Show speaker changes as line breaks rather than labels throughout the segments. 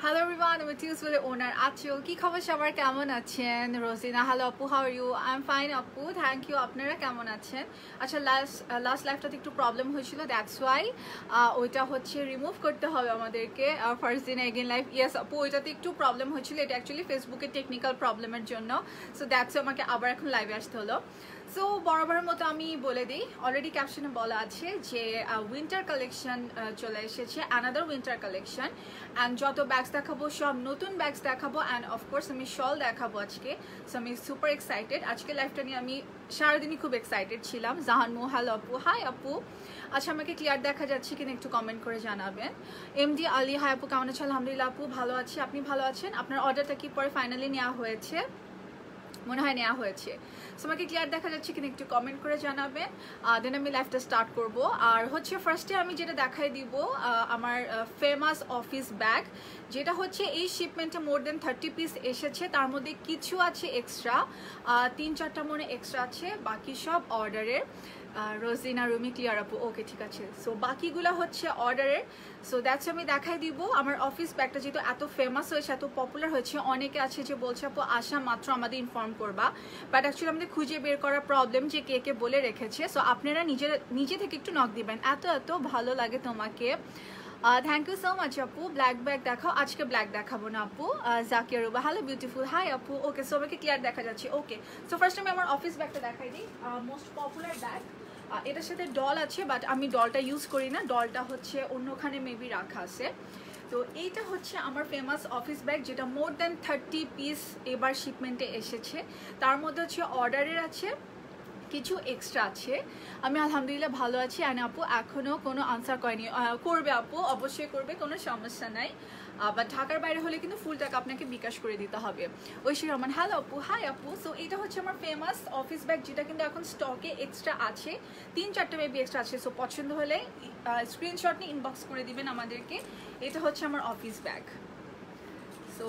Hello everyone, I'm Tuesday owner Achil. কি খবর সবার কেমন আছেন? রোজিনা, hello আপু, how are you? I'm fine আপু, thank you. আপনারা কেমন আছেন? আচ্ছা, লাস্ট লাইফটাতে একটু প্রবলেম হয়েছিল, দ্যাটস ওয়াই ওইটা হচ্ছে রিমুভ করতে হবে আমাদেরকে। ফার্স্ট দিন এগেইন লাইফ, ইয়েস আপু, ওইটাতে একটু প্রবলেম হয়েছিল। এটা অ্যাকচুয়ালি ফেসবুকের টেকনিক্যাল প্রবলেমের জন্য, সো দ্যাটস আমাকে আবার এখন লাইভে আসতে হলো। সো বরাবরের মতো আমি বলে দিই, অলরেডি ক্যাপশনে বলা আছে যে উইন্টার কালেকশন চলে এসেছে, অ্যানাদার উইন্টার কালেকশন। অ্যান্ড যত ব্যাগস দেখাবো সব নতুন ব্যাগস দেখাবো, অ্যান্ড অফকোর্স আমি শল দেখাবো আজকে। সো আমি সুপার এক্সাইটেড, আজকে লাইফটা নিয়ে আমি সারাদিনই খুব এক্সাইটেড ছিলাম। জাহানমু, হ্যালো আপু, হাই আপু। আচ্ছা, আমাকে ক্লিয়ার দেখা যাচ্ছে কিনা একটু কমেন্ট করে জানাবেন। এমডি আলী, হাই আপু, কেমন আছেন? আলহামদুলিল্লাহ আপু, ভালো আছি। আপনি ভালো আছেন? আপনার অর্ডারটা কি পরে ফাইনালি নেওয়া হয়েছে? মনে হয় নেওয়া হয়েছে। সো আমাকে ক্লিয়ার দেখা যাচ্ছে কিনা একটু কমেন্ট করে জানাবেন, দেন আমি লাইফটা স্টার্ট করব। আর হচ্ছে ফার্স্টে আমি যেটা দেখাই দিব আমার ফেমাস অফিস ব্যাগ, যেটা হচ্ছে এই শিপমেন্টে মোর দেন 30 পিস এসেছে। তার মধ্যে কিছু আছে এক্সট্রা, 3-4টা মনে এক্সট্রা আছে, বাকি সব অর্ডারের। রোজিনা, রুমি, ক্লিয়ার আপু, ওকে ঠিক আছে। সো বাকিগুলো হচ্ছে অর্ডারের। সো দ্যাটস আমি দেখাই দিব আমার অফিস ব্যাগটা, যেহেতু এত ফেমাস হয়েছে, এত পপুলার হয়েছে। অনেকে আছে যে বলছে আপু আসা মাত্র আমাদের ইনফর্ম করবা, বাট অ্যাকচুয়ালি আমাদের খুঁজে বের করার প্রবলেম যে কে কে বলে রেখেছে। সো আপনারা নিজে থেকে একটু নক দিবেন, এত ভালো লাগে তোমাকে। থ্যাংক ইউ সো মাচ আপু। ব্ল্যাক ব্যাগ দেখাও, আজকে ব্ল্যাক দেখাবো না আপু। Zakia Ruba, hello beautiful, hi আপু, ওকে। সো আমাকে ক্লিয়ার দেখা যাচ্ছে, ওকে। সো ফার্স্ট আমি আমার অফিস ব্যাগটা দেখাই দিই, মোস্ট পপুলার ব্যাগ। এটার সাথে ডল আছে, বাট আমি ডলটা ইউজ করি না, ডলটা হচ্ছে অন্যখানে মেবি রাখা আছে। তো এইটা হচ্ছে আমার ফেমাস অফিস ব্যাগ, যেটা মোর দেন 30 পিস এবার শিপমেন্টে এসেছে। তার মধ্যে হচ্ছে অর্ডারের আছে, কিছু এক্সট্রা আছে। আমি আলহামদুলিল্লাহ ভালো আছি। অ্যান্ড আপু এখনও কোনো আনসার করেনি, করবে আপু, অবশ্যই করবে, কোনো সমস্যা নাই। বাট ঢাকার বাইরে হলে কিন্তু ফুল টাকা আপনাকে বিকাশ করে দিতে হবে। ঐশী রহমান, হ্যালো আপু, হাই আপু। সো এটা হচ্ছে আমার ফেমাস অফিস ব্যাগ, যেটা কিন্তু এখন স্টকে এক্সট্রা আছে, 3-4টা মেবি এক্সট্রা আছে। সো পছন্দ হলে স্ক্রিনশট নিয়ে ইনবক্স করে দিবেন আমাদেরকে। এটা হচ্ছে আমার অফিস ব্যাগ। সো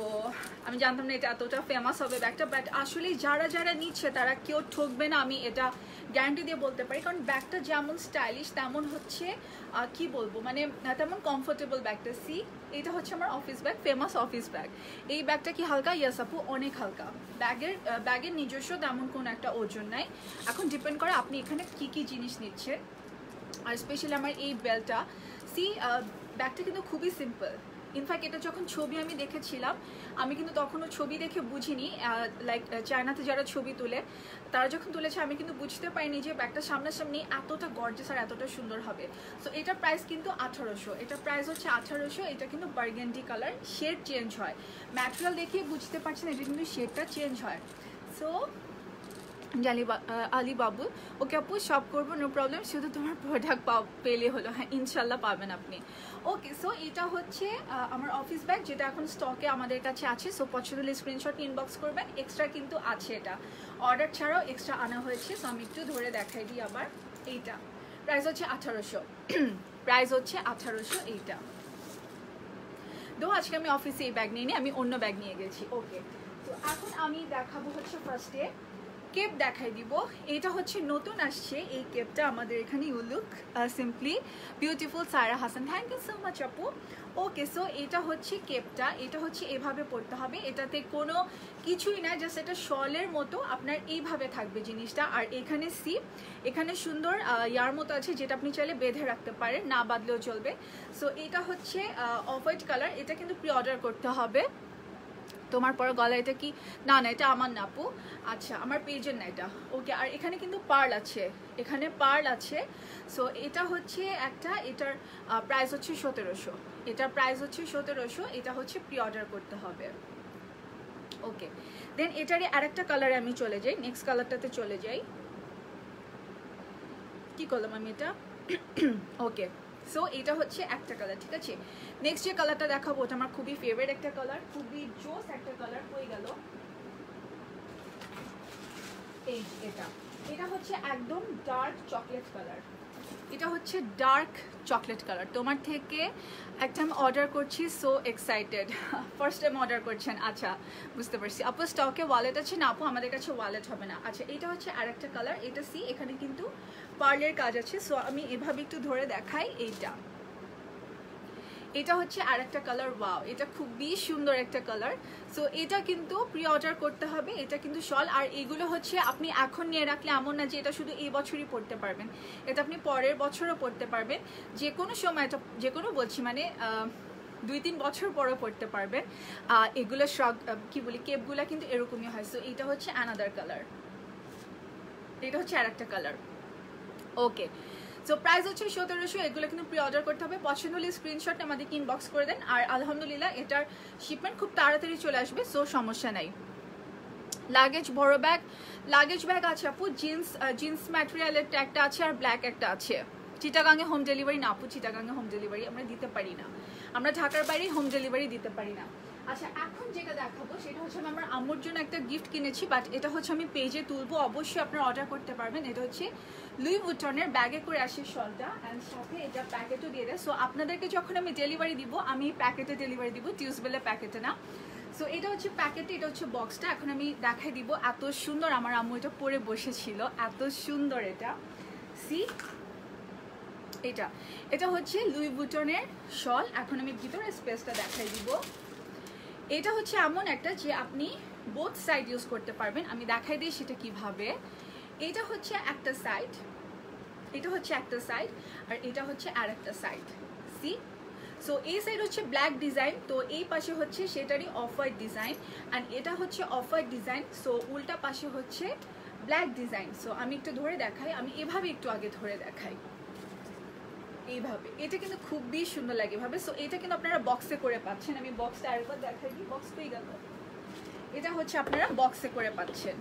আমি জানতাম না এটা এতটা ফেমাস হবে ব্যাগটা, বাট আসলে যারা নিচ্ছে তারা কেউ ঠকবে না, আমি এটা গ্যারান্টি দিয়ে বলতে পারি। কারণ ব্যাগটা যেমন স্টাইলিশ তেমন হচ্ছে কি বলবো, মানে তেমন কমফোর্টেবল ব্যাগটা। সি, এটা হচ্ছে আমার office bag, famous office bag. এই ব্যাগটা কি হালকা? ইয়াস আপু, অনেক হালকা। ব্যাগের নিজস্ব তেমন কোনো একটা ওজন নাই। এখন ডিপেন্ড করে আপনি এখানে কি জিনিস নিচ্ছেন। আর স্পেশালি আমার এই বেল্টটা, সি, ব্যাগটা কিন্তু খুবই সিম্পল। ইনফ্যাক্ট এটা যখন ছবি আমি দেখেছিলাম, আমি কিন্তু তখনও ছবি দেখে বুঝিনি, লাইক চায়নাতে যারা ছবি তুলে তারা যখন তুলেছে, আমি কিন্তু বুঝতে পারিনি যে ব্যাগটা সামনাসামনি এতটা গর্জিয়াস আর এতটা সুন্দর হবে। সো এটার প্রাইস কিন্তু 1800, এটা প্রাইস হচ্ছে 1800। এটা কিন্তু বার্গেন্ডি কালার, শেড চেঞ্জ হয়, ম্যাটেরিয়াল দেখিয়ে বুঝতে পারছেন এটা কিন্তু শেডটা চেঞ্জ হয়। সো আলী বাবু, ওকে আপু, সব করবো, নো প্রবলেম, শুধু তোমার প্রোডাক্ট পেলে হলো। হ্যাঁ, ইনশাল্লাহ পাবেন আপনি। ওকে, সো এটা হচ্ছে আমার অফিস ব্যাগ, যেটা এখন স্টকে আমাদের কাছে আছে। সো পছন্দ হলে স্ক্রিনশট ইনবক্স করবেন। এক্সট্রা কিন্তু আছে, এটা অর্ডার ছাড়াও এক্সট্রা আনা হয়েছে। সো আমি একটু ধরে দেখাই দিই আবার। এইটা প্রাইস হচ্ছে 1800, প্রাইস হচ্ছে 1800 এইটা। তো আজকে আমি অফিসে এই ব্যাগ নিয়ে আমি অন্য ব্যাগ নিয়ে গেছি। ওকে, তো এখন আমি দেখাবো হচ্ছে ফার্স্টে কেপ দেখাই দিব। এটা হচ্ছে নতুন আসছে এই কেপটা আমাদের এখানে। You look simply beautiful, Saira Hasan, thank you so much আপু। ওকে, সো এটা হচ্ছে কেপটা, এটা হচ্ছে এভাবে পড়তে হবে, এটাতে কোনো কিছুই না, জাস্ট এটা শলের মতো আপনার এইভাবে থাকবে জিনিসটা। আর এখানে সি, এখানে সুন্দর ইয়ার মতো আছে, যেটা আপনি চাইলে বেঁধে রাখতে পারেন, না বাঁধলেও চলবে। সো এটা হচ্ছে অফ হোয়াইট কালার। এটা কিন্তু প্রি অর্ডার করতে হবে। তোমার পর গলা, এটা কি? না, এটা আমার না আপু, আচ্ছা আমার পেজের না এটা। ওকে, আর এখানে কিন্তু পার্ল আছে, এখানে পার্ল আছে। সো এটা হচ্ছে একটা, এটার প্রাইস হচ্ছে 1700, এটার প্রাইস হচ্ছে 1700। এটা হচ্ছে প্রি অর্ডার করতে হবে। ওকে, দেন এটারই আরেকটা কালারে আমি চলে যাই, নেক্সট কালারটাতে চলে যাই। কি করলাম আমি এটা? ওকে, সো এটা হচ্ছে একটা কালার, ঠিক আছে। নেক্সট যে কালারটা দেখাবো, ওটা আমার খুবই ফেভারিট একটা কালার, খুবই জোস একটা কালার। হয়ে গেল এই, এটা হচ্ছে একদম ডার্ক চকলেট কালার। এটা হচ্ছে ডার্ক চকলেট কালার। তোমার থেকে একটা আমি অর্ডার করছি, so excited, first time order করছেন। আচ্ছা, বুঝতে পারছি। আপু স্টকে ওয়ালেট আছে না? আপু আমাদের কাছে ওয়ালেট হবে না। আচ্ছা, এটা হচ্ছে আরেকটা কালার, এটা সি, এখানে কিন্তু পার্লের কাজ আছে। সো আমি এভাবে একটু ধরে দেখাই। এইটা এটা হচ্ছে আরেকটা কালার, ওয়াও এটা খুবই সুন্দর একটা কালার। সো এটা কিন্তু প্রি অর্ডার করতে হবে, এটা কিন্তু শল। আর এগুলো হচ্ছে আপনি এখন নিয়ে রাখলে এমন না যে এটা শুধু এই বছরই পরতে পারবেন, এটা আপনি পরের বছরও পরতে পারবেন, যে কোনো সময়, এটা যে কোনো বলছি মানে 2-3 বছর পরেও পরতে পারবেন। এগুলো সব কি বলি কেপগুলো কিন্তু এরকমই হয়। সো এটা হচ্ছে অ্যানাদার কালার, এটা হচ্ছে আরেকটা কালার। ওকে, সো প্রাইস হচ্ছে 1700। এগুলো কিন্তু প্রি অর্ডার করতে হবে। পছন্দ হলে স্ক্রিনশট আমাদেরকে ইনবক্স করে দেন। আর আলহামদুলিল্লাহ এটার শিপমেন্ট খুব তাড়াতাড়ি চলে আসবে, সো সমস্যা নাই। লাগেজ বড় ব্যাগ, লাগেজ ব্যাগ আছে আপু, জিন্স ম্যাটেরিয়ালের একটা আছে আর ব্ল্যাক একটা আছে। চিটাগাঙে হোম ডেলিভারি না আপু, চিটাগাঙে হোম ডেলিভারি আমরা দিতে পারি না, আমরা ঢাকার বাইরে হোম ডেলিভারি দিতে পারি না। আচ্ছা, এখন যেটা দেখাবো সেটা হচ্ছে আমি আমার আম্মুর জন্য একটা গিফট কিনেছি, বাট এটা হচ্ছে আমি পেজে তুলবো, অবশ্যই আপনারা অর্ডার করতে পারবেন। এটা হচ্ছে লুই ভুটনের ব্যাগে করে আসে শলটা, অ্যান্ড সাথে এটা প্যাকেটও দিয়ে দেয়। সো আপনাদেরকে যখন আমি ডেলিভারি দিব, আমি প্যাকেটে ডেলিভারি দিব, টিউসবেলে প্যাকেটে না। সো এটা হচ্ছে প্যাকেটে, এটা হচ্ছে বক্সটা। এখন আমি দেখাই দিব, এত সুন্দর, আমার আম্মু এটা পরে বসেছিল, এত সুন্দর এটা। সি এটা এটা হচ্ছে লুই ভুটনের শল। এখন আমি ভিতরে স্পেসটা দেখাই দিব। এটা হচ্ছে এমন একটা যে আপনি বোথ সাইড ইউজ করতে পারবেন। আমি দেখাই দিই সেটা কিভাবে। এটা হচ্ছে একটা সাইড, এটা হচ্ছে একটা সাইড, আর এটা হচ্ছে আর একটা সাইড। সি, সো এই সাইড হচ্ছে ব্ল্যাক ডিজাইন, তো এই পাশে হচ্ছে সেটারই অফ হোয়াইট ডিজাইন, অ্যান্ড এটা হচ্ছে অফ হোয়াইট ডিজাইন, সো উল্টা পাশে হচ্ছে ব্ল্যাক ডিজাইন। সো আমি একটু ধরে দেখাই, আমি এভাবে একটু আগে ধরে দেখাই, এইভাবে। এটা কিন্তু খুবই সুন্দর লাগে এভাবে। সো এটা কিন্তু আপনারা বক্সে করে পাচ্ছেন। আমি বক্সটা আরেকবার দেখাই দিই, বক্স পেয়ে গেল। এটা হচ্ছে আপনারা বক্সে করে পাচ্ছেন,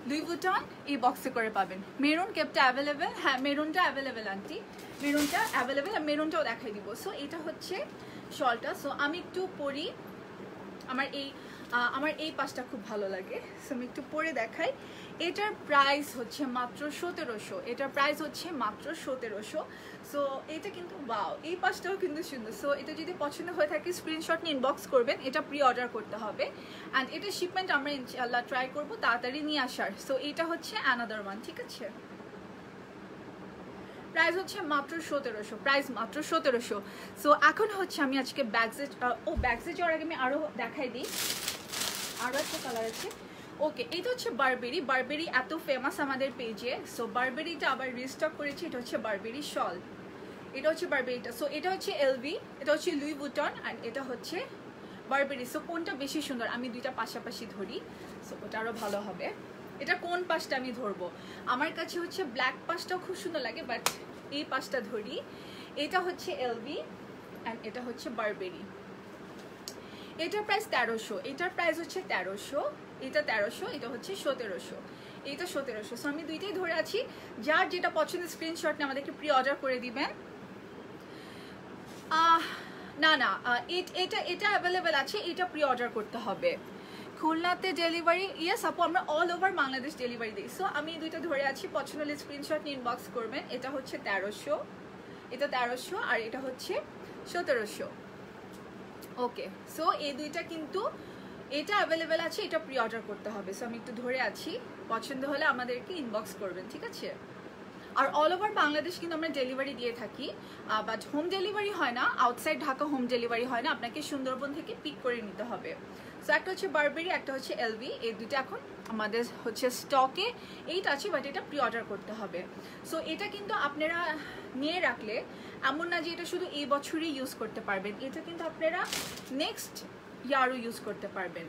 লুই ভুটন এই বক্সে করে পাবেন। মেরুন কেপটা অ্যাভেলেবেল, হ্যাঁ মেরুনটা অ্যাভেলেবেল আন্টি, মেরুনটা অ্যাভেলেবেল, আর মেরুনটাও দেখাই দিব। সো এটা হচ্ছে শলটা। সো আমি একটু পরি, আমার এই পাশটা খুব ভালো লাগে, সো আমি একটু পরে দেখাই। এটার প্রাইস হচ্ছে মাত্র 1700, এটার প্রাইস হচ্ছে মাত্র 1700। সো এটা কিন্তু ওয়াও, এই পাশটাও কিন্তু সুন্দর। সো এটা যদি পছন্দ হয়ে থাকে স্ক্রিনশট নিয়ে ইনবক্স করবেন, এটা প্রি অর্ডার করতে হবে, অ্যান্ড এটা শিপমেন্ট আমরা ইনশাআল্লাহ ট্রাই করবো তাড়াতাড়ি নিয়ে আসার। সো এটা হচ্ছে অ্যানাদার ওয়ান, ঠিক আছে। প্রাইস হচ্ছে মাত্র 1700, প্রাইস মাত্র 1700। সো এখন হচ্ছে আমি আজকে ব্যাগসে যাওয়ার আগে আমি আরও দেখাই দিই, আরও একটা কালার আছে। ওকে, এটা হচ্ছে বারবেরি, বারবেরি এত ফেমাস আমাদের পেজে। সো বারবেরিটা আবার রিস্টক করেছি, এটা হচ্ছে বারবেরি শল, এটা হচ্ছে বারবেরিটা। সো এটা হচ্ছে এলভি, এটা হচ্ছে লুই ভুটন, অ্যান্ড এটা হচ্ছে বারবেরি। সো কোনটা বেশি সুন্দর, আমি দুইটা পাশাপাশি ধরি, সো ওটা আরও ভালো হবে। এটা কোন পাশটা আমি ধরবো, আমার কাছে হচ্ছে ব্ল্যাক পাশটাও খুব সুন্দর লাগে, বাট এই পাশটা ধরি। এটা হচ্ছে এলভি, অ্যান্ড এটা হচ্ছে বারবেরি। এটার প্রাইস 1300, এটার প্রাইস হচ্ছে 1300, এটা 1300, এটা হচ্ছে 1700, এটা 1700। সো আমি দুইটাই ধরে আছি, যার যেটা পছন্দের স্ক্রিনশট নিয়ে আমাদেরকে প্রি অর্ডার করে দিবেন। না না, এটা অ্যাভেলেবেল আছে, এটা প্রি অর্ডার করতে হবে। খুলনাতে ডেলিভারি, ইয়েস আপু, আমরা অল ওভার বাংলাদেশ ডেলিভারি দিই। সো আমি দুইটা ধরে আছি, পছন্দ হলে স্ক্রিনশট নিয়ে ইনবক্স করবেন। এটা হচ্ছে 1300, এটা 1300, আর এটা হচ্ছে 1700। ওকে, সো এই দুইটা কিন্তু এটা অ্যাভেলেবেল আছে, এটা প্রি অর্ডার করতে হবে। সো আমি একটু ধরে আছি, পছন্দ হলে আমাদেরকে ইনবক্স করবেন, ঠিক আছে। আর অল ওভার বাংলাদেশ কিন্তু আমরা ডেলিভারি দিয়ে থাকি, বাট হোম ডেলিভারি হয় না, আউটসাইড ঢাকা হোম ডেলিভারি হয় না, আপনাকে সুন্দরবন থেকে পিক করে নিতে হবে। সো একটা হচ্ছে বারবেরি, একটা হচ্ছে এলভি, এই দুইটা এখন আমাদের হচ্ছে স্টকে এইটা আছে, বাট এটা প্রি অর্ডার করতে হবে। সো এটা কিন্তু আপনারা নিয়ে রাখলে এমন না যে এটা শুধু এই বছরই ইউজ করতে পারবেন, এটা কিন্তু আপনারা নেক্সট ইয়ারও ইউজ করতে পারবেন,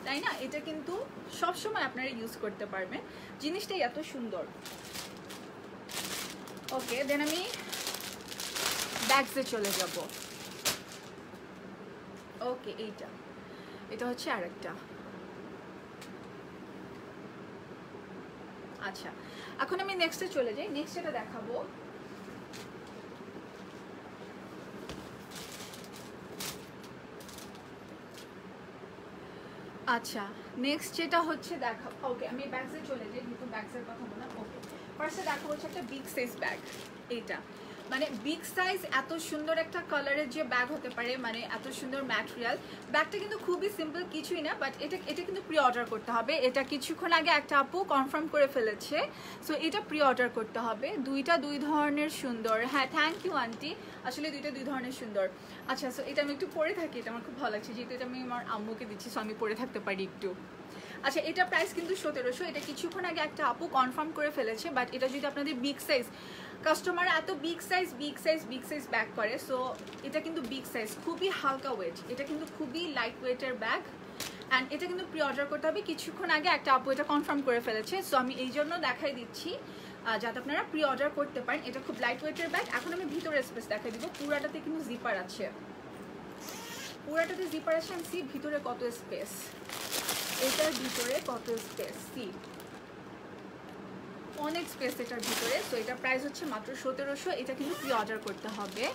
তাই না। এটা কিন্তু সবসময় আপনারা ইউজ করতে পারবেন, জিনিসটাই এত সুন্দর। ওকে, দেন আমি ব্যাগসে চলে যাব। ওকে, এটা হচ্ছে আরেকটা। আচ্ছা, এখন আমি নেক্সটে চলে যাই, নেক্সট এটা দেখাবো। আচ্ছা, নেক্সট যেটা হচ্ছে দেখাবো, ওকে আমি ব্যাগসে চলে যাই, কিন্তু ব্যাগসের কথা বললাম। ওকে, ফার্স্টে দেখা হচ্ছে একটা বিগ সাইজ ব্যাগ, এইটা মানে বিগ সাইজ এত সুন্দর একটা কালারের যে ব্যাগ হতে পারে, মানে এত সুন্দর ম্যাটেরিয়াল। ব্যাগটা কিন্তু খুবই সিম্পল, কিছুই না, বাট এটা কিন্তু প্রি অর্ডার করতে হবে। এটা কিছুক্ষণ আগে একটা আপু কনফার্ম করে ফেলেছে, সো এটা প্রি অর্ডার করতে হবে। দুইটা দুই ধরনের সুন্দর। হ্যাঁ, থ্যাংক ইউ আন্টি, আসলে দুইটা দুই ধরনের সুন্দর। আচ্ছা, সো এটা আমি একটু পরে থাকি, এটা আমার খুব ভালো লাগছে, যেহেতু এটা আমি আমার আম্মুকে দিচ্ছি, সো আমি পরে থাকতে পারি একটু। আচ্ছা, এটা প্রাইস কিন্তু 1700। এটা কিছুক্ষণ আগে একটা আপু কনফার্ম করে ফেলেছে, বাট এটা যদি আপনাদের বিগ সাইজ, কাস্টমার এত বিগ সাইজ ব্যাগ করে, সো এটা কিন্তু বিগ সাইজ, খুবই হালকা ওয়েট, এটা কিন্তু খুবই লাইট ওয়েটের ব্যাগ। অ্যান্ড এটা কিন্তু প্রি অর্ডার করতে হবে। কিছুক্ষণ আগে একটা আপু এটা কনফার্ম করে ফেলেছে, সো আমি এই জন্য দেখাই দিচ্ছি যাতে আপনারা প্রি অর্ডার করতে পারেন। এটা খুব লাইট ওয়েটের ব্যাগ। এখন আমি ভিতরের স্পেস দেখাই দিব। পুরাটাতে কিন্তু জিপার আছে, পুরাটাতে জিপার আছে। আমি সি ভিতরে কত স্পেস, এটার ভিতরে কত স্পেস, সি অনেক স্পেস এটার ভিতরে। সো এটা প্রাইস হচ্ছে মাত্র 1700। এটা কিন্তু প্রি অর্ডার করতে হবে।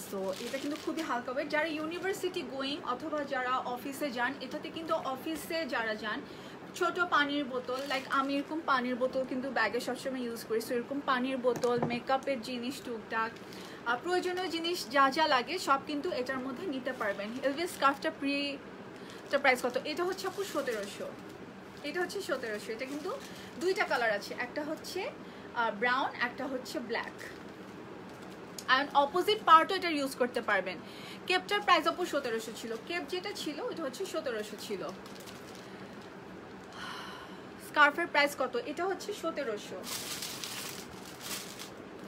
সো এটা কিন্তু খুবই হালকা ওয়েট। যারা ইউনিভার্সিটি গোয়িং অথবা যারা অফিসে যান, এটাতে কিন্তু অফিসে যারা যান, ছোট পানির বোতল, লাইক আমি এরকম পানির বোতল কিন্তু ব্যাগে সবসময় ইউজ করি, সো এরকম পানির বোতল, মেকআপের জিনিস, টুকটাক প্রয়োজনীয় জিনিস যা যা লাগে সব কিন্তু এটার মধ্যে নিতে পারবেন। এলভি স্কার্ফটা প্রাইস কত? এটা হচ্ছে আপু 1700। এটা হচ্ছে 1700। এটা কিন্তু দুইটা কালার আছে, একটা হচ্ছে ব্রাউন, একটা হচ্ছে ব্ল্যাক। আর অপোজিট পার্টও এটা ইউজ করতে পারবেন। কেপটার প্রাইস আপু 1700 ছিল, কেপ যেটা ছিল এটা হচ্ছে 1700 ছিল। স্কার্ফের প্রাইস কত? এটা হচ্ছে 1700।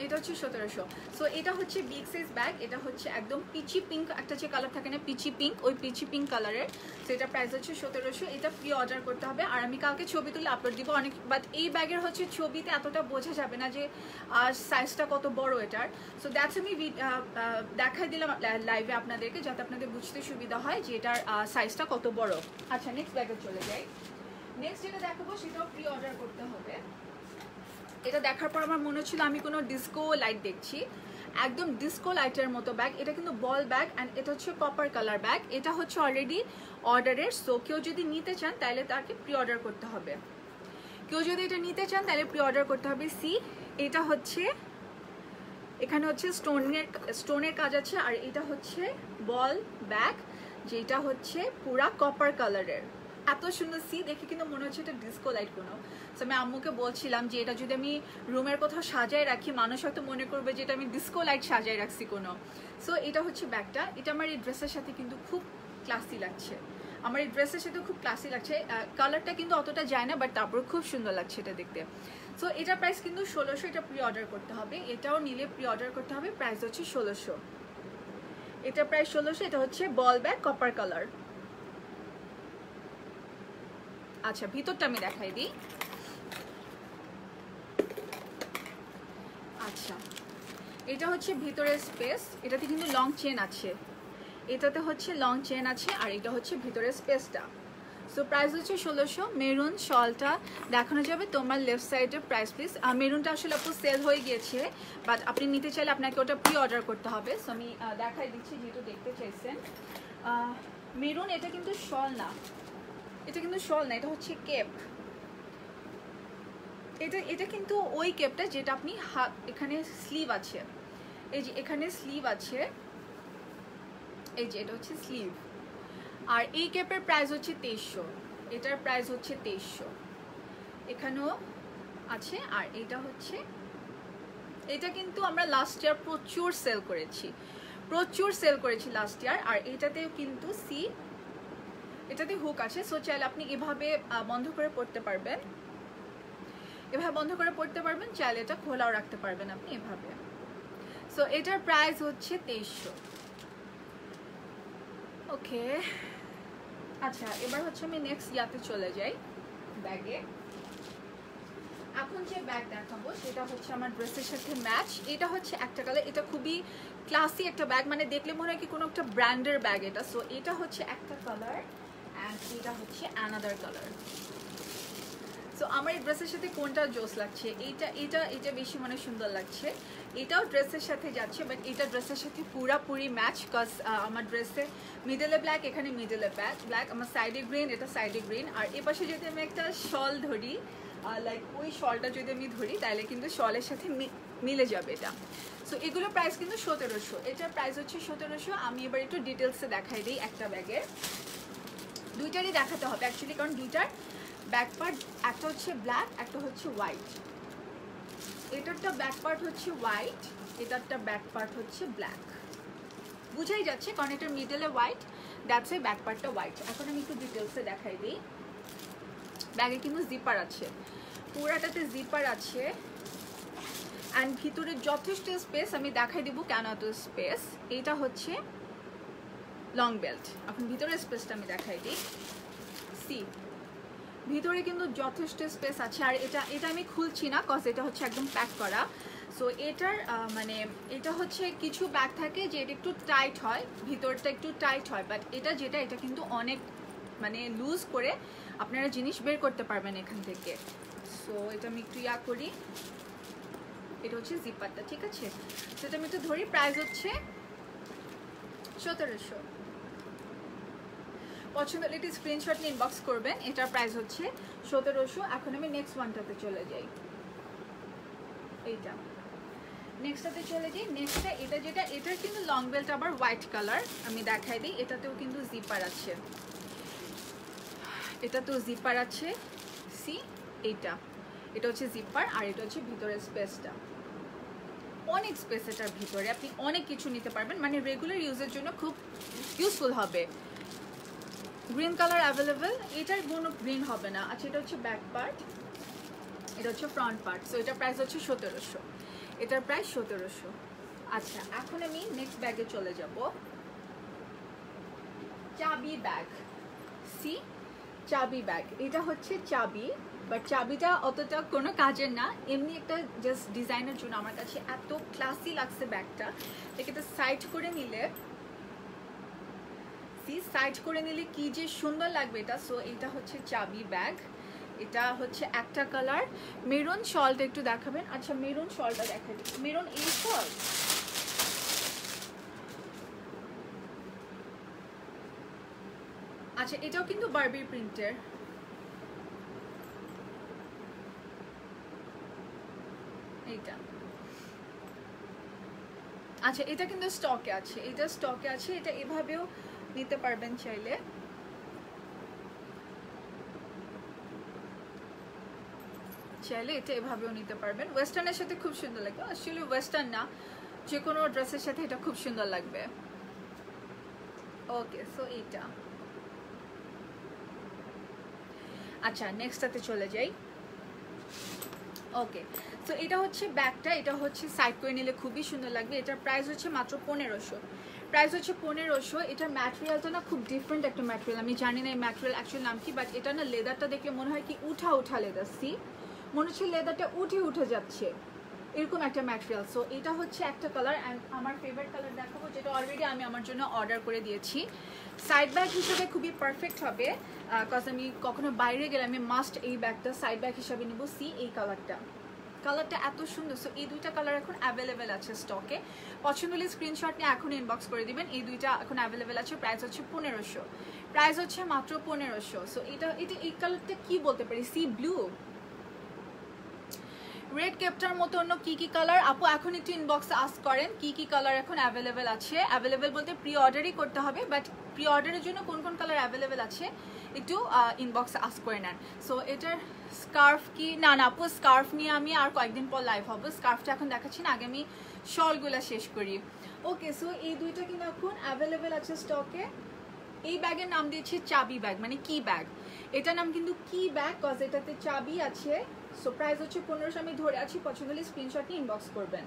এটা হচ্ছে 1700। সো এটা হচ্ছে বিগ সাইজ ব্যাগ। এটা হচ্ছে একদম পিচি পিঙ্ক, একটা যে কালার থাকে না পিচি পিঙ্ক, ওই পিচি পিঙ্ক কালারের। সো এটা প্রাইস হচ্ছে 1700। এটা প্রি অর্ডার করতে হবে। আর আমি কালকে ছবি তুলে আপলোড দিব অনেক, বাট এই ব্যাগের হচ্ছে ছবিতে এতটা বোঝা যাবে না যে সাইজটা কত বড় এটার। সো দ্যাটস আমি দেখাই দিলাম লাইভে আপনাদেরকে, যাতে আপনাদের বুঝতে সুবিধা হয় যে এটার সাইজটা কত বড়। আচ্ছা, নেক্সট ব্যাগে চলে যাই। নেক্সট যেটা দেখাবো সেটাও প্রি অর্ডার করতে হবে। এটা দেখার পর আমার মনে হচ্ছিল আমি কোনো ডিস্কো লাইট দেখছি, একদম ডিস্কো লাইটের মতো ব্যাগ। এটা কিন্তু বল ব্যাগ, অ্যান্ড এটা হচ্ছে কপার কালার ব্যাগ। এটা হচ্ছে অলরেডি অর্ডারের, সো কেউ যদি নিতে চান তাহলে তাকে প্রি অর্ডার করতে হবে। কেউ যদি এটা নিতে চান তাহলে প্রি অর্ডার করতে হবে। সি, এটা হচ্ছে এখানে হচ্ছে স্টোনের কাজ আছে, আর এটা হচ্ছে বল ব্যাগ, যেটা হচ্ছে পুরা কপার কালারের। এত সুন্দর, সি দেখে কিন্তু মনে হচ্ছে এটা ডিস্কো লাইট কোনো। সো আমি আম্মুকে বলছিলাম যে এটা যদি আমি রুমের কোথাও সাজায় রাখি, মানুষ হয়তো মনে করবে যে এটা আমি ডিস্কো লাইট সাজায় রাখছি কোনো। সো এটা হচ্ছে ব্যাগটা। এটা আমার এই ড্রেসের সাথে কিন্তু খুব ক্লাসি লাগছে, আমার এই ড্রেসের সাথে খুব ক্লাসি লাগছে। কালারটা কিন্তু অতটা যায় না, বাট তারপর খুব সুন্দর লাগছে এটা দেখতে। সো এটার প্রাইস কিন্তু 1600। এটা প্রি অর্ডার করতে হবে। এটাও নিলে প্রি অর্ডার করতে হবে। প্রাইস হচ্ছে 1600। এটা প্রাইস 1600। এটা হচ্ছে বল ব্যাগ, কপার কালার। আচ্ছা, ভিতরটা আমি দেখাই দিই। আচ্ছা, এটা হচ্ছে ভিতরের স্পেস। এটাতে কিন্তু লং চেন আছে, এটাতে হচ্ছে লং চেন আছে, আর এটা হচ্ছে ভিতরের স্পেসটা। সো প্রাইস হচ্ছে 1600। মেরুন শলটা দেখানো যাবে তোমার লেফট সাইডের প্রাইস প্লিজ। মেরুনটা আসলে আপু সেল হয়ে গিয়েছে, বাট আপনি নিতে চাইলে আপনাকে ওটা প্রি অর্ডার করতে হবে। সো আমি দেখাই দিচ্ছি যেহেতু দেখতে চাইছেন। মেরুন, এটা কিন্তু শল না, এটা কিন্তু শল না, এটা হচ্ছে কেপ। এটা কিন্তু ওই কেপটা যেটা আপনি হাত, এখানে স্লিভ আছে, এই যে এখানে স্লিভ আছে, এই যে এটা হচ্ছে স্লিভ। আর এই কেপের প্রাইস হচ্ছে 2300। এটার প্রাইস হচ্ছে 2300। এখানেও আছে। আর এটা হচ্ছে, এটা কিন্তু আমরা লাস্ট ইয়ার প্রচুর সেল করেছি লাস্ট ইয়ার। আর এটাতেও কিন্তু সি, এটাতে হুক আছে। সো চাইলে আপনি এভাবে বন্ধ করে পড়তে পারবেন, এভাবে বন্ধ করে পড়তে পারবেন, চাইলে এটা খোলাও রাখতে পারবেন আপনি এভাবে। সো এটার প্রাইস হচ্ছে 2300। ওকে, আচ্ছা, এবার হচ্ছে আমি নেক্সট ইয়াতে চলে যাই ব্যাগে। এখন যে ব্যাগ দেখাবো সেটা হচ্ছে আমার ড্রেসের সাথে ম্যাচ। এটা হচ্ছে একটা কালার, এটা খুবই ক্লাসি একটা ব্যাগ, মানে দেখলে মনে হয় কি কোনো একটা ব্র্যান্ডের ব্যাগ এটা। সো এটা হচ্ছে একটা কালার, অ্যান্ড এটা হচ্ছে অ্যানাদার কালার। সো আমার এই ড্রেসের সাথে কোনটা জোস লাগছে? এটা বেশি মানে সুন্দর লাগছে। এটাও ড্রেসের সাথে যাচ্ছে, বাট এটা ড্রেসের সাথে পুরাপুরি ম্যাচ, কজ আমার ড্রেসে মিডলে ব্ল্যাক, এখানে মিডলে ব্ল্যাক, আমার সাইডে গ্রিন, এটা সাইডে গ্রিন। আর এপাশে যদি আমি একটা শল ধরি, লাইক ওই শলটা যদি আমি ধরি তাহলে কিন্তু শলের সাথে মিলে যাবে এটা। সো এগুলোর প্রাইস কিন্তু 1700, এটার প্রাইস হচ্ছে 1700। আমি এবার একটু ডিটেলসে দেখাই দিই একটা ব্যাগের, দুইটারই দেখাতে হবে অ্যাকচুয়ালি, কারণ দুইটার ব্যাক পার্ট একটা হচ্ছে ব্ল্যাক, একটা হচ্ছে হোয়াইট। এটারটা ব্যাক পার্ট হচ্ছে হোয়াইট, এটারটা ব্যাক পার্ট হচ্ছে ব্ল্যাক, বুঝাই যাচ্ছে কারণ এটার মিডলে হোয়াইট, দ্যাটস ওয়াই ব্যাক পার্টটা হোয়াইট। এখন আমি একটু ডিটেলসে দেখাই দিই। ব্যাগে কিন্তু জিপার আছে, পুরাটাতে জিপার আছে, অ্যান্ড ভিতরে যথেষ্ট স্পেস। আমি দেখাই দিব কেন এত স্পেস। এইটা হচ্ছে লং বেল্ট। এখন ভিতরে স্পেসটা আমি দেখাই দিই। সি ভিতরে কিন্তু যথেষ্ট স্পেস আছে, আর এটা আমি খুলছি না কজ এটা হচ্ছে একদম প্যাক করা। সো এটার মানে এটা হচ্ছে কিছু ব্যাগ থাকে যে এটা একটু টাইট হয়, ভিতরটা একটু টাইট হয়, বাট এটা কিন্তু অনেক মানে লুজ করে আপনারা জিনিস বের করতে পারবেন এখান থেকে। সো এটা আমি একটু করি, এটা হচ্ছে জিপারটা, ঠিক আছে। সেটা আমি একটু ধরি, প্রাইস হচ্ছে 1700। পছন্দ হলে একটু স্ক্রিনশট নিয়ে ইনবক্স করবেন, এটার প্রাইস হচ্ছে 1700। এখন আমি নেক্সট ওয়ানটাতে চলে যাই, এইটা নেক্সটটাতে চলে যাই। নেক্সটটা এটা যেটা, এটার কিন্তু লং বেল্ট আবার হোয়াইট কালার, আমি দেখাই দিই। এটাতেও কিন্তু জিপার আছে, এটাতেও জিপার আছে। সি এটা হচ্ছে জিপার, আর এটা হচ্ছে ভিতরের স্পেসটা, অনেক স্পেস এটার ভিতরে, আপনি অনেক কিছু নিতে পারবেন, মানে রেগুলার ইউজের জন্য খুব ইউজফুল হবে। গ্রিন কালার অ্যাভেলেবেল, এটার কোনো গ্রিন হবে না। আচ্ছা এটা হচ্ছে ব্যাক পার্ট, এটা হচ্ছে ফ্রন্ট পার্ট। সো এটার প্রাইস হচ্ছে 1700, এটার প্রাইস 1700। আচ্ছা এখন আমি নেক্সট ব্যাগে চলে যাব, চাবি ব্যাগ। সি চাবি ব্যাগ, এটা হচ্ছে চাবি, বাট চাবিটা অতটা কোনো কাজের না, এমনি একটা জাস্ট ডিজাইনের জন্য। আমার কাছে এত ক্লাসি লাগছে ব্যাগটা, এটা সাইড করে নিলে, সাইড করে নিলে কি যে সুন্দর লাগবে এটা। সো এটা হচ্ছে চাবি ব্যাগ, এটা হচ্ছে একটা কালার। মেরুন শলটা একটু দেখাবেন। আচ্ছা মেরুন শলটা দেখাবেন, মেরুন এই শল, আচ্ছা এটাও কিন্তু বারবি প্রিন্টের। এইটা আচ্ছা এটা কিন্তু স্টকে আছে, এটা স্টকে আছে, এটা এভাবেও নিতে পারবেন চাইলে। এটা এভাবেও নিতে পারবেন, ওয়েস্টার্নের সাথে খুব সুন্দর লাগবে। আসলে ওয়েস্টার্ন না, যে কোনো ড্রেসের সাথে এটা খুব সুন্দর লাগবে। ওকে সো এইটা। আচ্ছা নেক্সটটাতে চলে যাই। ওকে সো এটা হচ্ছে ব্যাগটা, এটা হচ্ছে সাইড করে নিলে খুবই সুন্দর লাগবে। এটার প্রাইস হচ্ছে মাত্র 1500, প্রাইস হচ্ছে 1500। এটার ম্যাটেরিয়ালটা না খুব ডিফারেন্ট একটা ম্যাটেরিয়াল, আমি জানি না এই ম্যাটেরিয়াল অ্যাকচুয়াল নাম কি, বাট এটা না লেদারটা দেখলে মনে হয় কি উঠা লেদার। সি মনে হচ্ছে লেদারটা উঠে যাচ্ছে, এরকম একটা ম্যাটেরিয়াল। সো এটা হচ্ছে একটা কালার, অ্যান্ড আমার ফেভারিট কালার দেখাবো, যেটা অলরেডি আমি আমার জন্য অর্ডার করে দিয়েছি। সাইড ব্যাগ হিসেবে খুবই পারফেক্ট হবে, কজ আমি কখনো বাইরে গেলে আমি মাস্ট এই ব্যাগটা সাইড ব্যাগ হিসাবে নিব। সি এই কালারটা এত সুন্দর। সো এই দুইটা কালার এখন অ্যাভেলেবেল আছে স্টকে, পছন্দ হলে স্ক্রিনশট নিয়ে এখন ইনবক্স করে দিবেন। এই দুইটা এখন অ্যাভেলেবেল আছে, প্রাইস হচ্ছে 1500, প্রাইস হচ্ছে মাত্র 1500। সো এটা এই কালারটা কি বলতে পারি, সি ব্লু, রেড ক্যাপটার মতো অন্য কি কালার আপু এখন একটু ইনবক্সে আস্ক করেন কি কালার এখন অ্যাভেলেবেল আছে। অ্যাভেলেবেল বলতে প্রি অর্ডারই করতে হবে, বাট প্রি অর্ডারের জন্য কোন কালার অ্যাভেলেবেল আছে একটু ইনবক্সে আস্ক করে নেন। সো এটার স্কার্ফ কি না আপু, স্কার্ফ নিয়ে আমি আর কয়েকদিন পর লাইভ হবো, স্কার্ফটা এখন দেখাচ্ছি না, আগে আমি শলগুলা শেষ করি। ওকে সো এই দুইটা কিন্তু এখন অ্যাভেলেবেল আছে স্টকে। এই ব্যাগের নাম দিয়েছি চাবি ব্যাগ, মানে কি ব্যাগ, এটার নাম কিন্তু কি ব্যাগ, কজ এটাতে চাবি আছে। সো প্রাইস হচ্ছে 1500, আমি ধরে আছি, পছন্দ হলে স্ক্রিনশট নিয়ে ইনবক্স করবেন।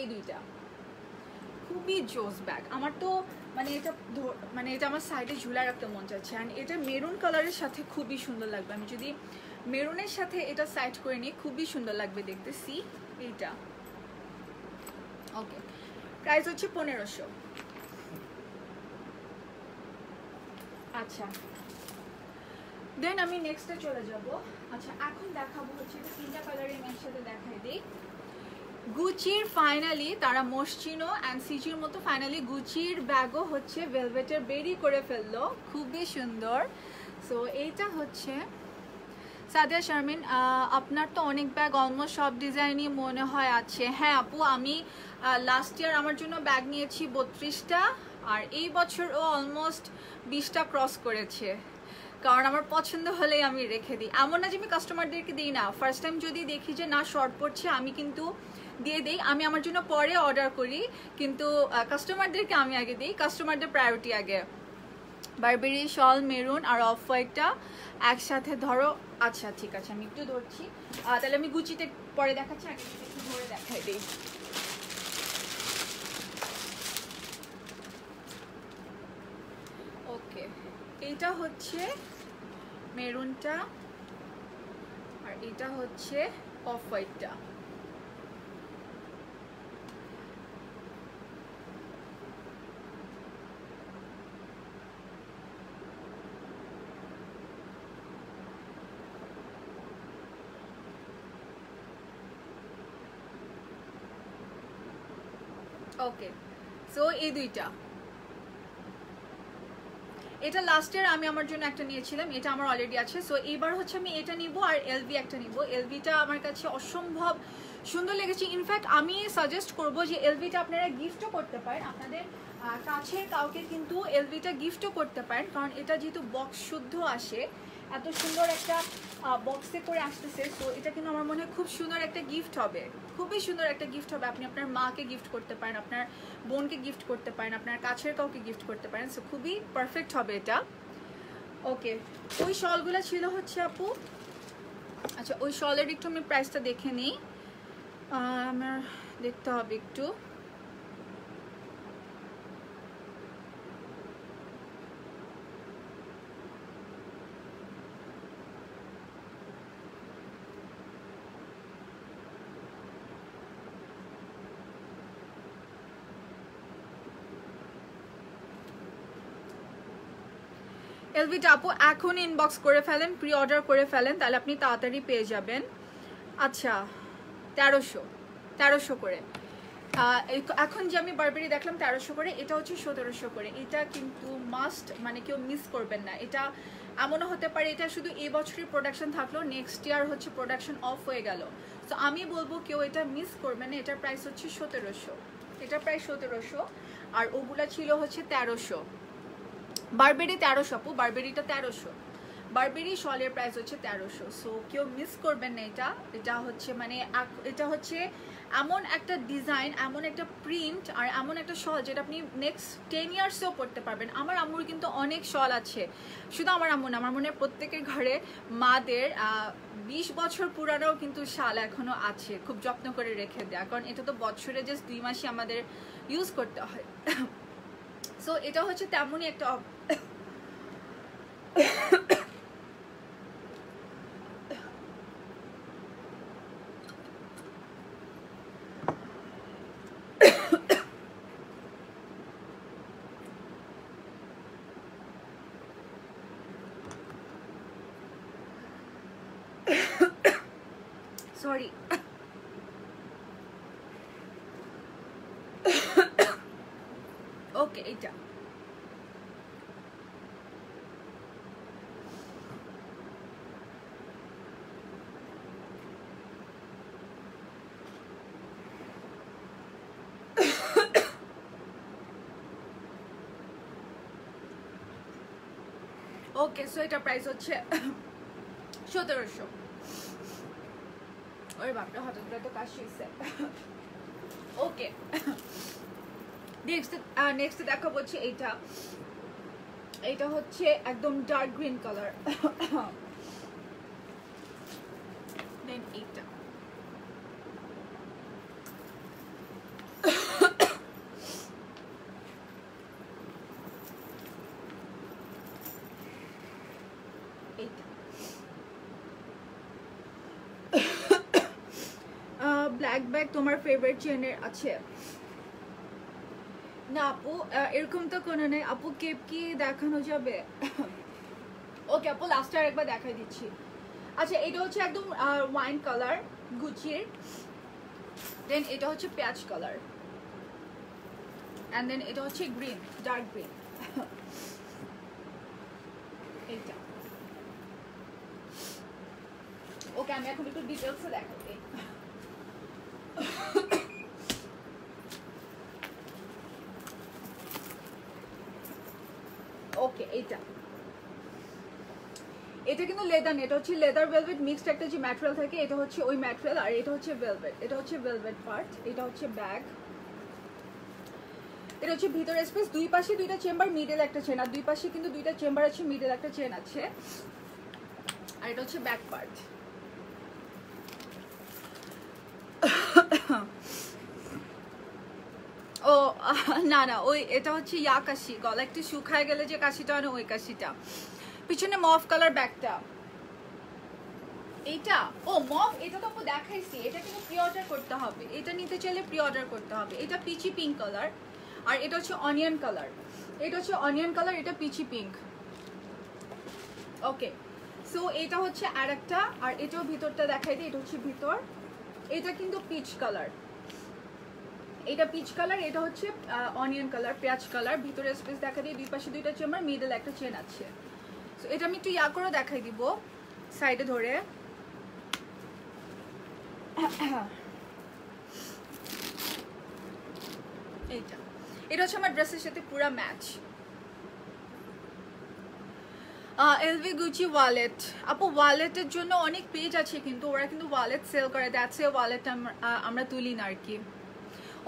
এই দুইটা খুবই জোস ব্যাগ, আমার তো মানে এটা আমার সাইডে ঝুলা রাখতে মন চাচ্ছে। অ্যান্ড এটা মেরুন কালারের সাথে খুবই সুন্দর লাগবে, আমি যদি মেরুনের সাথে এটা সাইড করে নিই খুবই সুন্দর লাগবে দেখতে। সি এইটা ওকে, প্রাইস হচ্ছে 1500। আচ্ছা দেন আমি নেক্সটে চলে যাব। আচ্ছা এখন দেখাবো হচ্ছে এটা তিনটা কালারের মেয়ের সাথে দেখাই দিই। গুচির ফাইনালি তারা মসচিনো অ্যান্ড সিচির মতো ফাইনালি গুচির ব্যাগও হচ্ছে ভেলভেটের বেরি করে ফেললো, খুবই সুন্দর। সো এইটা হচ্ছে সাদিয়া শারমিন, আপনার তো অনেক ব্যাগ অলমোস্ট সব ডিজাইনই মনে হয় আছে। হ্যাঁ আপু, আমি লাস্ট ইয়ার আমার জন্য ব্যাগ নিয়েছি 32টা, আর এই বছরও অলমোস্ট 20টা ক্রস করেছে, কারণ আমার পছন্দ হলেই আমি রেখে দিই। এমন না যে আমি কাস্টমারদেরকে দিই না, ফার্স্ট টাইম যদি দেখি যে না শর্ট পড়ছে আমি কিন্তু দিয়ে দিই। আমি আমার জন্য পরে অর্ডার করি, কিন্তু কাস্টমারদেরকে আমি আগে দিই, কাস্টমারদের প্রায়োরিটি আগে। বারবেরি শল মেরুন আর অফ হোয়াইটটা একসাথে ধরো। আচ্ছা ঠিক আছে, আমি একটু ধরছি, তাহলে আমি গুচিতে পরে দেখাচ্ছি, আগে একটু ধরে দেখাই দিই। ওকে, এইটা হচ্ছে মেরুনটা আর এটা হচ্ছে অফ হোয়াইটটা। ওকে, সো এই দুইটা, এটা লাস্ট ইয়ার আমি আমার জন্য একটা নিয়েছিলাম, এটা আমার অলরেডি আছে। সো এইবার হচ্ছে আমি এটা নিব আর এলভি একটা নিব। এলভিটা আমার কাছে অসম্ভব সুন্দর লেগেছে। ইনফ্যাক্ট আমি সাজেস্ট করব যে এলভিটা আপনারা গিফটও করতে পারেন, আপনাদের কাছের কাউকে কিন্তু এলভিটা গিফটও করতে পারেন, কারণ এটা যেহেতু বক্স শুদ্ধ আসে, এত সুন্দর একটা বক্সে করে আসতেছে, তো এটা কিন্তু আমার মনে হয় খুব সুন্দর একটা গিফট হবে, খুবই সুন্দর একটা গিফট হবে। আপনি আপনার মাকে গিফট করতে পারেন, আপনার বোনকে গিফট করতে পারেন, আপনার কাছের কাউকে গিফট করতে পারেন, সো খুবই পারফেক্ট হবে এটা। ওকে, ওই শলগুলো ছিল হচ্ছে আপু, আচ্ছা ওই শলের একটু আমি প্রাইসটা দেখে নিই, আমার দেখতে হবে একটু। এলভিটা আপু এখন ইনবক্স করে ফেলেন, প্রি অর্ডার করে ফেলেন, তাহলে আপনি তাড়াতাড়ি পেয়ে যাবেন। আচ্ছা 1300 করে, এখন যে আমি বারবেরি দেখলাম 1300 করে, এটা হচ্ছে 1700 করে। এটা কিন্তু মাস্ট, মানে কেউ মিস করবেন না। এটা এমনও হতে পারে এটা শুধু এই বছরই প্রোডাকশন থাকলো, নেক্সট ইয়ার হচ্ছে প্রোডাকশন অফ হয়ে গেল, তো আমি বলবো কেউ এটা মিস করবেন না। এটার প্রাইস হচ্ছে 1700, এটা প্রায় 1700, আর ওগুলা ছিল হচ্ছে 1300। বারবেরি 1300 আপু, বারবেরিটা 1300, বারবেরি শলের প্রাইস হচ্ছে 1300। সো কেউ মিস করবেন না এটা। এটা হচ্ছে মানে এটা হচ্ছে এমন একটা ডিজাইন, এমন একটা প্রিন্ট, আর এমন একটা শল যেটা আপনি নেক্সট 10 ইয়ার্সেও পরতে পারবেন। আমার আম্মুর কিন্তু অনেক শল আছে, শুধু আমার আম্মু না, আমার মনে হয় প্রত্যেকের ঘরে মাদের 20 বছর পুরানোও কিন্তু শাল এখনো আছে, খুব যত্ন করে রেখে দেয়া, কারণ এটা তো বছরে জাস্ট 2 মাসই আমাদের ইউজ করতে হয়। সো এটা হচ্ছে তেমনই একটা সরি ওকে, এইটা ওকে। সো এটা প্রাইস হচ্ছে 1700। ওরে বাপরে, হঠাৎ করে তো কাশি হয়েছে। ওকে, নেক্সট দেখাবো হচ্ছে এইটা। এটা হচ্ছে একদম ডার্ক গ্রিন কালার, দেন এইটা ব্ল্যাক ব্যাগ তোমার ফেভারিট চেনের আছে? না আপু, এরকম তো কোনো নেই আপু। কেপ কি দেখানো যাবে? ওকে আপু, লাস্ট আর একবার দেখাই দিচ্ছি। আচ্ছা এটা হচ্ছে একদম ওয়াইন কালার গুচির, দেন এটা হচ্ছে পেঁয়াজ কালার, এন্ড দেন এটা হচ্ছে গ্রিন, ডার্ক গ্রিন। এইটা ওকে আমি এখন একটু ডিটেলসে দেখাচ্ছি। ওকে এটা কিন্তু লেদার না, এটা হচ্ছে লেদার ভেলভেট মিক্সড একটা যে ম্যাটেরিয়াল থাকে, এটা হচ্ছে ওই ম্যাটেরিয়াল, আর এটা হচ্ছে ভেলভেট, এটা হচ্ছে ভেলভেট পার্ট, এটা হচ্ছে ব্যাগ, এটা হচ্ছে ভিতরে স্পেস, দুই পাশে দুইটা চেম্বার, মিডল একটা চেন, আর দুই পাশে কিন্তু দুইটা চেম্বার আছে, মিডল একটা চেন আছে, আর এটা হচ্ছে ব্যাক পার্ট। ও না না, ওই এটা হচ্ছে ইয়া কাশি, গলা একটু শুকায় গেলে যে কাশিটা হয় না, ওই কাশিটা। পিছনে মফ কালার ব্যাগটা, এইটা ও মফ, এটা তো আপু দেখাইছি, এটা কিন্তু প্রি অর্ডার করতে হবে, এটা নিতে চাইলে প্রি অর্ডার করতে হবে। এটা পিচি পিঙ্ক কালার, আর এটা হচ্ছে অনিয়ন কালার, এটা হচ্ছে অনিয়ন কালার, এটা পিচি পিঙ্ক। ওকে সো এটা হচ্ছে আর একটা, আর এটাও ভিতরটা দেখাই দিই, এটা হচ্ছে ভিতর, এটা কিন্তু পিচ কালার, এটা পিচ কালার, এটা হচ্ছে অনিয়ন কালার, পেঁয়াজ কালার, ভিতরে স্পেস দেখা দিয়ে, দুই পাশে দুইটা চেম্বার, মিডল একটা চেন আছে। সো এটা আমি একটু ইয়া করে দেখাই দিব সাইডে ধরে। এইটা এটা হচ্ছে আমার ড্রেসের সাথে পুরো ম্যাচ। এলভি গুচি ওয়ালেট, আপু ওয়ালেটের জন্য অনেক পেজ আছে, কিন্তু ওরা কিন্তু ওয়ালেট সেল করে, দ্যাটস এ ওয়ালেট আমরা তুলি না আর কি।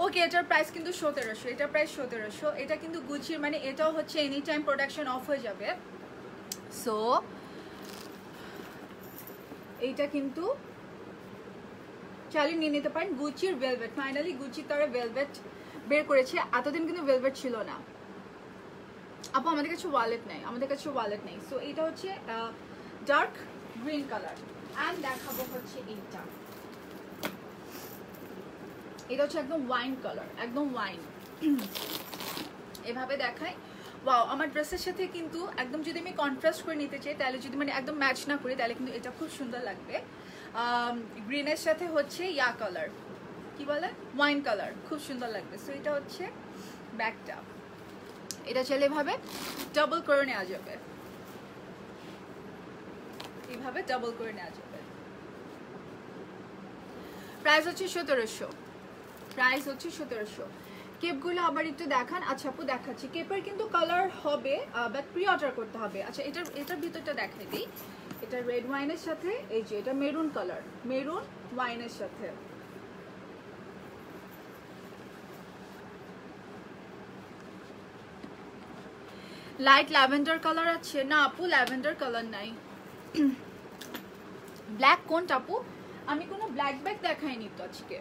ওকে এটার প্রাইস কিন্তু 1700, এটার প্রাইস 1700, এটা কিন্তু গুচির, মানে এটাও হচ্ছে এনি টাইম প্রোডাকশন অফ হয়ে যাবে। সো এইটা কিন্তু চালিয়ে নিয়ে নিতে পারেন। গুচির ভেলভেট, ফাইনালি গুচি তারা ভেলভেট বের করেছে, এতদিন কিন্তু ভেলভেট ছিল না। আপু আমাদের কাছে ওয়ালেট নেই, আমাদের কাছে ওয়ালেট নেই। সো এটা হচ্ছে ডার্ক গ্রিন কালার, অ্যান্ড দেখাবো হচ্ছে এইটা, এটা হচ্ছে একদম ওয়াইন কালার, একদম ওয়াইন। এভাবে দেখাই, ওয়াও আমার ড্রেসের সাথে কিন্তু একদম যদি আমি কন্ট্রাস্ট করে নিতে চাই, তাহলে যদি মানে একদম ম্যাচ না করি, তাহলে কিন্তু এটা খুব সুন্দর লাগবে। গ্রিনের সাথে হচ্ছে ইয়া কালার, কি বলে ওয়াইন কালার, খুব সুন্দর লাগবে। সো এটা হচ্ছে ব্যাগটা, এটা চাইলে এভাবে ডাবল করে নেওয়া যাবে, এইভাবে ডাবল করে নেওয়া যাবে। প্রাইস হচ্ছে 1700, প্রাইস হচ্ছে 1700। কেপগুলো আবার একটু দেখান। আচ্ছা আপু দেখাচ্ছি, কেপের কিন্তু কালার হবে, বাট প্রি অর্ডার করতে হবে। আচ্ছা এটার ভিতরটা দেখাই দিই, এটা রেড ওয়াইনের সাথে, এই যে এটা মেরুন কালার, মেরুন ওয়াইনের সাথে। লাইট ল্যাভেন্ডার কালার আছে না আপু, ল্যাভেন্ডার কালার নাই। ব্ল্যাক কোনটা আপু? আমি কোনো ব্ল্যাক ব্যাগ দেখাইনি তো আজকে,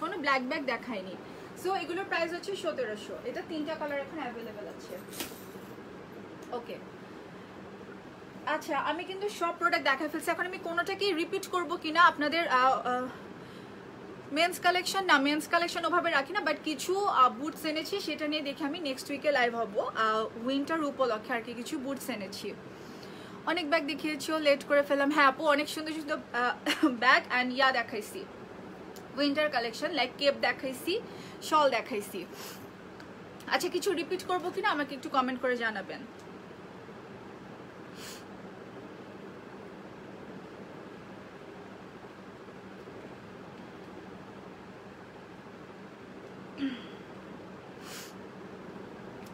কোনো ব্ল্যাক ব্যাগ দেখাইনি। সো এগুলোর প্রাইস হচ্ছে 1700, এটা তিনটা কালার এখন অ্যাভেলেবেল আছে। ওকে আচ্ছা আমি কিন্তু সব প্রোডাক্ট দেখা ফেলছি, এখন আমি কোনোটাকে রিপিট করবো কিনা আপনাদের, মেন্স কালেকশন না, মেন্স কালেকশন ওভাবে রাখি না, বাট কিছু বুটস এনেছি, সেটা নিয়ে দেখে আমি নেক্সট উইকে লাইভ হবো। উইন্টার উপলক্ষে আর কি কিছু বুটস এনেছি। অনেক ব্যাগ দেখিয়েছিও, লেট করে ফেললাম। হ্যাঁ আপু অনেক সুন্দর সুন্দর ব্যাগ অ্যান্ড ইয়া দেখাইছি, উইন্টার কালেকশন, লাইক কেপ দেখাইছি, শল দেখাইছি। আচ্ছা কিছু রিপিট করবো কিনা আমাকে একটু কমেন্ট করে জানাবেন।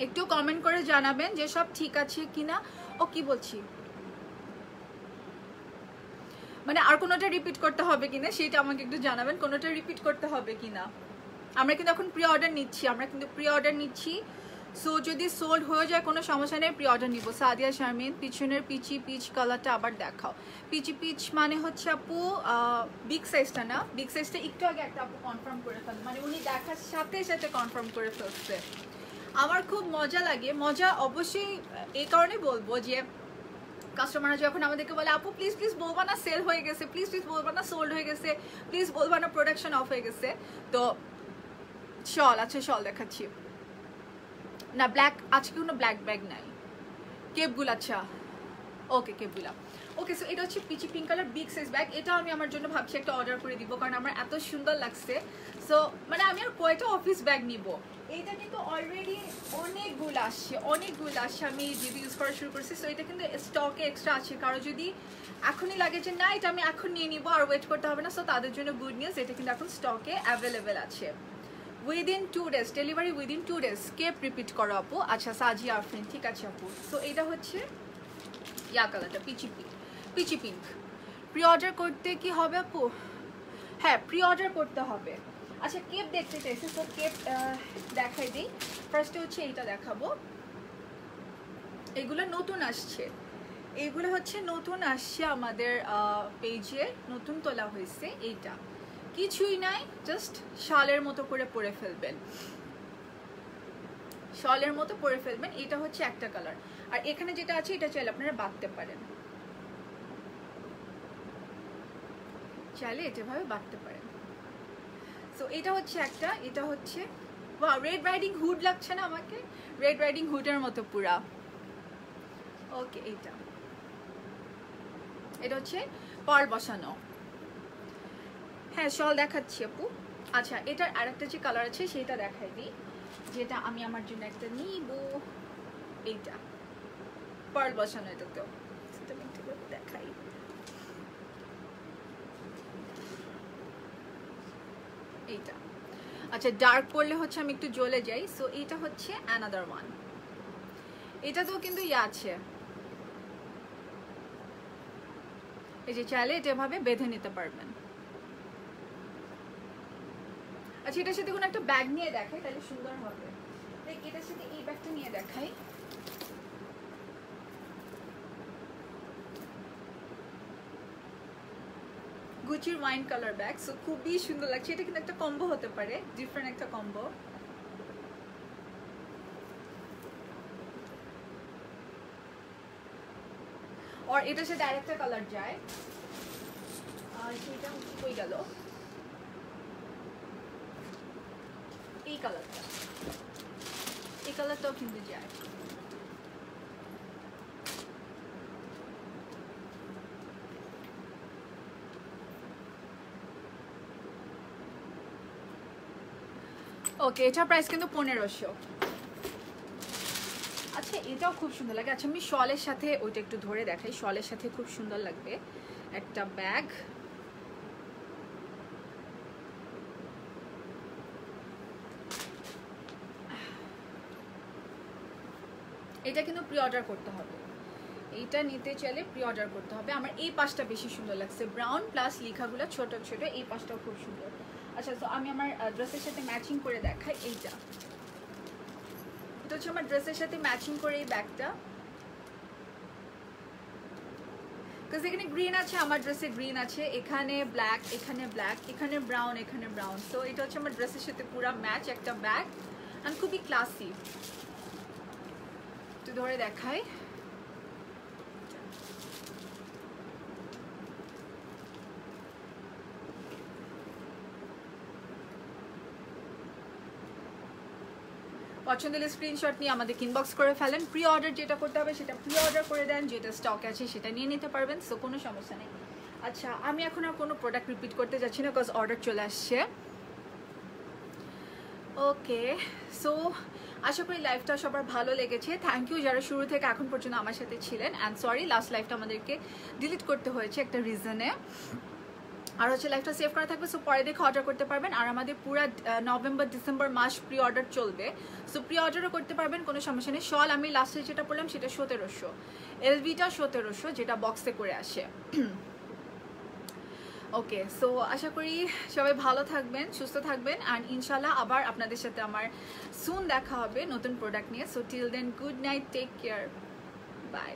একটু কমেন্ট করে জানাবেন যে সব ঠিক আছে কিনা। ও কি বলছি, মানে আর কোনোটা রিপিট করতে হবে কিনা সেটা আমাকে একটু জানাবেন, কোনোটা রিপিট করতে হবে কিনা। আমরা কিন্তু এখন প্রি অর্ডার নিচ্ছি, আমরা কিন্তু প্রি অর্ডার নিচ্ছি। সো যদি সোল্ড হয়ে যায় কোনো সমস্যা নেই, প্রি অর্ডার নিব। সাদিয়া শারমিন, পিছনের পিচি পিচ কালারটা আবার দেখাও। পিচি পিচ মানে হচ্ছে আপু বিগ সাইজটা না, বিগ সাইজটা একটু আগে একটা আপু কনফার্ম করে ফেল, মানে উনি দেখার সাথে সাথে কনফার্ম করে ফেলছে। আমার খুব মজা লাগে, মজা অবশ্যই এই কারণে বলবো যে কাস্টমাররা যখন আমাদেরকে বলে আপু প্লিজ প্লিজ বলবা না সেল হয়ে গেছে, প্লিজ প্লিজ বলবা না সোল্ড হয়ে গেছে, প্লিজ বলবা না প্রোডাকশন অফ হয়ে গেছে। তো শল আছে, শল দেখাচ্ছি না, ব্ল্যাক আজকে কোনো ব্ল্যাক ব্যাগ নাই। কেপগুলো আচ্ছা ওকে, কেপগুলা ওকে। সো এটা হচ্ছে peachy pink colour big size bag, এটা আমি আমার জন্য ভাবছি একটা অর্ডার করে দিব, কারণ আমার এত সুন্দর লাগছে। সো মানে আমি আর কয়টা অফিস ব্যাগ নিব, এইটা কিন্তু অলরেডি অনেকগুলো আসছে, আমি যেটা ইউজ করা শুরু করছি। সো এটা কিন্তু স্টকে এক্সট্রা আছে, কারো যদি এখনই লাগে যে না এটা আমি এখন নিয়ে নিবো আর ওয়েট করতে হবে না, সো তাদের জন্য গুড নিউজ, এটা কিন্তু এখন স্টকে অ্যাভেলেবেল আছে। Within 2 days delivery, within 2 days। Cape repeat করো আপু। আচ্ছা সাজি আফরিন, ঠিক আছে আপু। সো এটা হচ্ছে ইয়া কালারটা, পিচি পিঙ্ক। প্রি অর্ডার করতে কি হবে আপু? হ্যাঁ প্রি অর্ডার করতে হবে। আচ্ছা কেপ দেখতে চাইছি, তো কেপ দেখাই দিই। ফার্স্টে হচ্ছে এইটা দেখাবো, এগুলো নতুন আসছে, এইগুলো হচ্ছে নতুন আসছে আমাদের পেজে, নতুন তোলা হয়েছে। এইটা কিছুই নাই, জাস্ট শালের মতো করে পরে ফেলবেন, শলের মতো পরে ফেলবেন। এটা হচ্ছে একটা কালার, আর এখানে যেটা আছে এটা চাইলে আপনারা বাঁধতে পারেন, চাইলে এটাভাবে বাঁধতে পারেন। সো এটা হচ্ছে একটা, এটা হচ্ছে ওয়াও রেড রাইডিং হুড লাগছে না আমাকে? রেড রাইডিং হুডের মতো পুরা। ওকে এটা হচ্ছে পার্ল বসানো। হ্যাঁ শল দেখাচ্ছি আপু। আচ্ছা এটার আরেকটা যে কালার আছে সেটা দেখাই দিই, যেটা আমি আমার জন্য একটা নিব। এইটা পার্ল বসানো, এটাতেও দেখাই। এইটা আচ্ছা ডার্ক পরলে হচ্ছে আমি একটু জ্বলে যাই, সো এইটা হচ্ছে অ্যানাদার ওয়ান। এটাতেও কিন্তু ইয়ে আছে, এই যে চাইলে এটা এভাবে বেঁধে নিতে পারবেন। আচ্ছা এটার সাথে কোনো একটা ব্যাগ নিয়ে দেখাই তাহলে সুন্দর হবে। এটার সাথে এই ব্যাগটা নিয়ে দেখাই। গুচির ওয়াইন কালার ব্যাগ, সো খুবই সুন্দর লাগছে। এটা কিন্তু একটা কম্বো হতে পারে, ডিফারেন্ট একটা কম্বো। আর এটার সাথে আরেকটা কালার যায়, আর সেটা হচ্ছে কই গেল, এই কালারটা, এই কালারটাও কিন্তু যায়। ওকে এটার প্রাইস কিন্তু 1500। আচ্ছা এটাও খুব সুন্দর লাগে। আচ্ছা আমি শলের সাথে ওইটা একটু ধরে দেখাই, শলের সাথে খুব সুন্দর লাগবে একটা ব্যাগ। এটা কিন্তু প্রি অর্ডার করতে হবে, এইটা নিতে চাইলে প্রি অর্ডার করতে হবে। আমার এই পাশটা বেশি সুন্দর লাগছে, ব্রাউন প্লাস লেখাগুলো ছোট ছোট, এই পাশটাও খুব সুন্দর। আচ্ছা তো আমি আমার ড্রেসের সাথে ম্যাচিং করে দেখাই। এইটা এটা হচ্ছে আমার ড্রেসের সাথে ম্যাচিং করে এই ব্যাগটা, বিকজ এখানে গ্রিন আছে, আমার ড্রেসে গ্রিন আছে, এখানে ব্ল্যাক, এখানে ব্ল্যাক, এখানে ব্রাউন, এখানে ব্রাউন। সো এটা হচ্ছে আমার ড্রেসের সাথে পুরো ম্যাচ একটা ব্যাগ, অ্যান্ড খুবই ক্লাসি। একটু ধরে দেখাই। পছন্দ হলে স্ক্রিনশট নিয়ে আমাদের ইনবক্স করে ফেলেন। প্রি অর্ডার যেটা করতে হবে সেটা প্রি অর্ডার করে দেন, যেটা স্টক আছে সেটা নিয়ে নিতে পারবেন, সো কোনো সমস্যা নেই। আচ্ছা আমি এখন আর কোনো প্রোডাক্ট রিপিট করতে যাচ্ছি না, বিকজ অর্ডার চলে আসছে। ওকে সো আশা করি লাইভটা সবার ভালো লেগেছে। থ্যাংক ইউ যারা শুরু থেকে এখন পর্যন্ত আমার সাথে ছিলেন, অ্যান্ড সরি লাস্ট লাইভটা আমাদেরকে ডিলিট করতে হয়েছে একটা রিজনে। আর হচ্ছে লাইভটা সেভ করা থাকবে, সো পরে দেখে অর্ডার করতে পারবেন। আর আমাদের পুরো নভেম্বর ডিসেম্বর মাস প্রি অর্ডার চলবে, সো প্রি অর্ডারও করতে পারবেন, কোনো সমস্যা নেই। শল আমি লাস্টে যেটা পড়লাম সেটা 1700, এলভিটা 1700 যেটা বক্সে করে আসে। ওকে সো আশা করি সবাই ভালো থাকবেন, সুস্থ থাকবেন, অ্যান্ড ইনশাল্লাহ আবার আপনাদের সাথে আমার সুন দেখা হবে নতুন প্রোডাক্ট নিয়ে। So till then good night, take care, by.